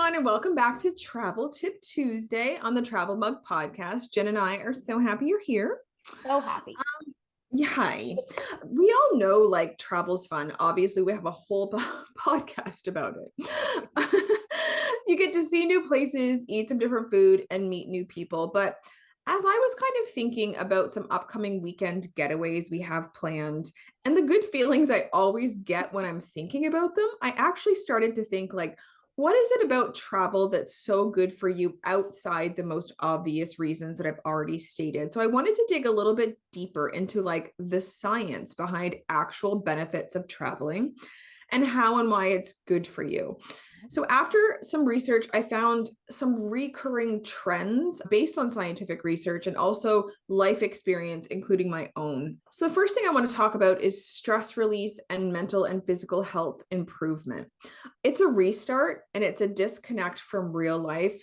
everyone, and welcome back to Travel Tip Tuesday on the Travel Mug Podcast. Jen and I are so happy you're here. So happy. Yeah, hi. We all know like travel's fun. Obviously, we have a whole podcast about it. You get to see new places, eat some different food, and meet new people. But as I was kind of thinking about some upcoming weekend getaways we have planned and the good feelings I always get when I'm thinking about them, I actually started to think like, what is it about travel that's so good for you outside the most obvious reasons that I've already stated? So I wanted to dig a little bit deeper into like the science behind actual benefits of traveling and how and why it's good for you. So, after some research, I found some recurring trends based on scientific research and also life experience, including my own. So, the first thing I want to talk about is stress release and mental and physical health improvement. It's a restart and it's a disconnect from real life,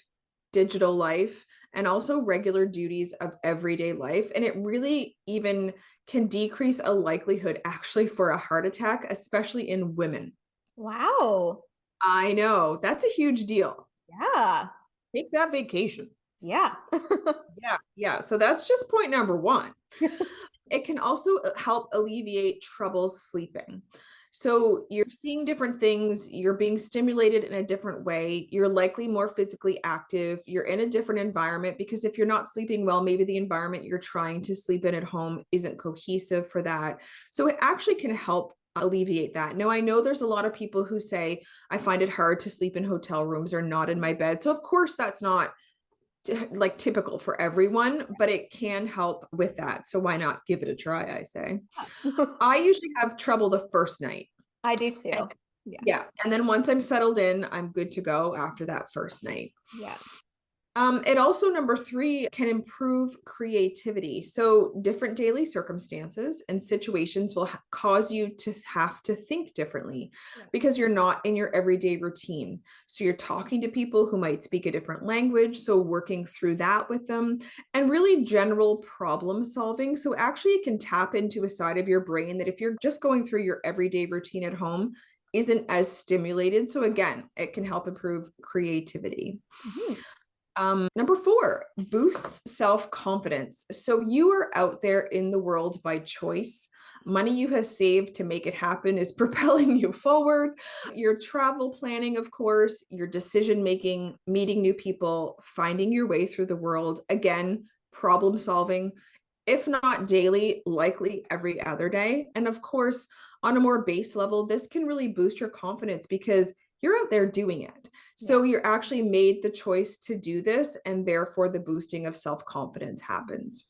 digital life, and also regular duties of everyday life. And it really even can decrease a likelihood actually for a heart attack, especially in women. Wow. I know that's a huge deal. Yeah. Take that vacation. Yeah. Yeah. So that's just point number one. It can also help alleviate trouble sleeping. So you're seeing different things, you're being stimulated in a different way, you're likely more physically active, you're in a different environment because if you're not sleeping well, maybe the environment you're trying to sleep in at home isn't cohesive for that. So it actually can help alleviate that. Now, I know there's a lot of people who say, I find it hard to sleep in hotel rooms or not in my bed. So, of course, that's not like typical for everyone, but it can help with that. So why not give it a try, I say. I usually have trouble the first night. I do And, too. Yeah. yeah. And then once I'm settled in, I'm good to go after that first night. Yeah. It also, number three, can improve creativity. So, different daily circumstances and situations will cause you to have to think differently because you're not in your everyday routine. So, you're talking to people who might speak a different language. So, working through that with them and really general problem solving. So, actually, it can tap into a side of your brain that if you're just going through your everyday routine at home, isn't as stimulated. So, again, it can help improve creativity. Mhm. Number four, boosts self-confidence. So you are out there in the world by choice. Money you have saved to make it happen is propelling you forward. Your travel planning, of course, your decision making, meeting new people, finding your way through the world. Again, problem solving, if not daily, likely every other day. And of course, on a more base level, this can really boost your confidence because you're out there doing it. So you're actually made the choice to do this, and therefore the boosting of self-confidence happens.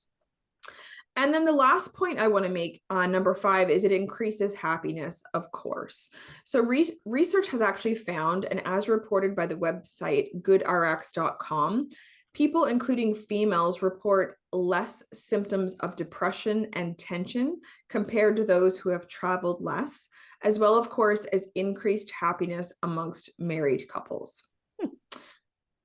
And then the last point I want to make on number five is it increases happiness, of course. So research has actually found, and as reported by the website goodrx.com, people, including females, report less symptoms of depression and tension compared to those who have traveled less, as well, of course, as increased happiness amongst married couples.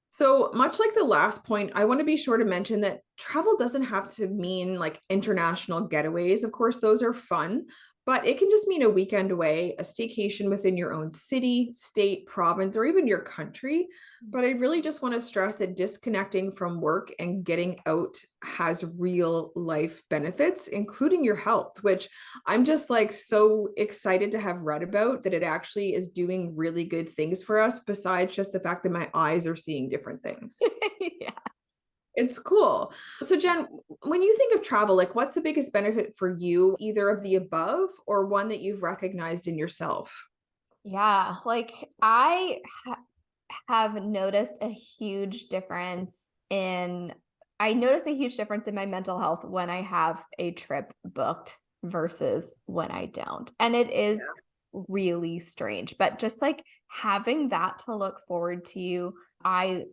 So, much like the last point, I want to be sure to mention that travel doesn't have to mean like international getaways. Of course, those are fun, but it can just mean a weekend away, a staycation within your own city, state, province, or even your country. But I really just want to stress that disconnecting from work and getting out has real life benefits, including your health, which I'm just like so excited to have read about that it actually is doing really good things for us, besides just the fact that my eyes are seeing different things. Yeah. It's cool. So, Jen, when you think of travel, like what's the biggest benefit for you, either of the above or one that you've recognized in yourself? Yeah. Like I have noticed a huge difference I notice a huge difference in my mental health when I have a trip booked versus when I don't. And it is really strange, but just like having that to look forward to, I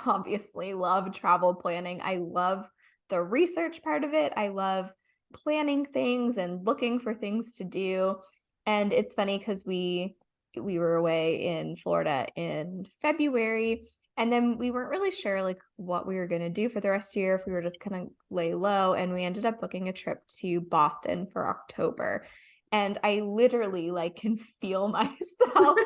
obviously love travel planning. I love the research part of it. I love planning things and looking for things to do. And it's funny because we were away in Florida in February, and then we weren't really sure like what we were going to do for the rest of the year, if we were just going to lay low, and we ended up booking a trip to Boston for October. And I literally like can feel myself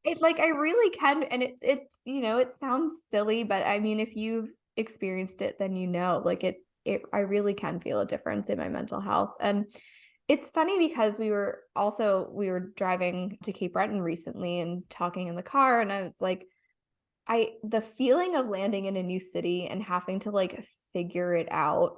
It like I really can, and it's it sounds silly, but I mean, if you've experienced it, then like it I really can feel a difference in my mental health. And it's funny because we were driving to Cape Breton recently and talking in the car, and I was like, the feeling of landing in a new city and having to like figure it out,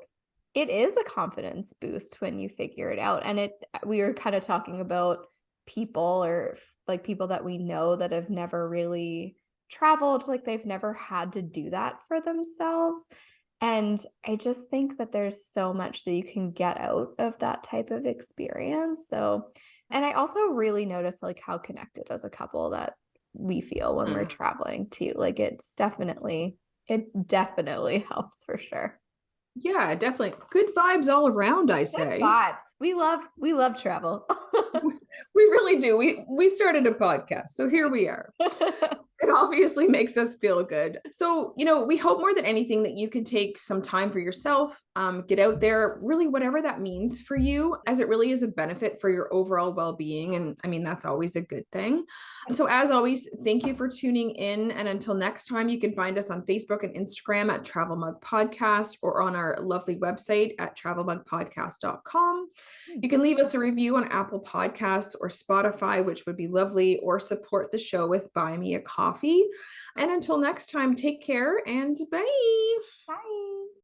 it is a confidence boost when you figure it out. And we were kind of talking about people, or like people that we know that have never really traveled, like they've never had to do that for themselves. And I just think that there's so much that you can get out of that type of experience. So, and I also really notice like how connected as a couple that we feel when we're traveling too. Like it definitely helps for sure. Yeah, definitely. Good vibes all around, I Good say. vibes. We love travel. We really do. We started a podcast, so here we are. It obviously makes us feel good. So, we hope more than anything that you can take some time for yourself, get out there, really, whatever that means for you, as it really is a benefit for your overall well being. And I mean, that's always a good thing. So, as always, thank you for tuning in. And until next time, you can find us on Facebook and Instagram at Travel Mug Podcast, or on our lovely website at travelmugpodcast.com. You can leave us a review on Apple Podcasts or Spotify, which would be lovely, or support the show with Buy Me a Coffee. And until next time, take care and bye. Bye.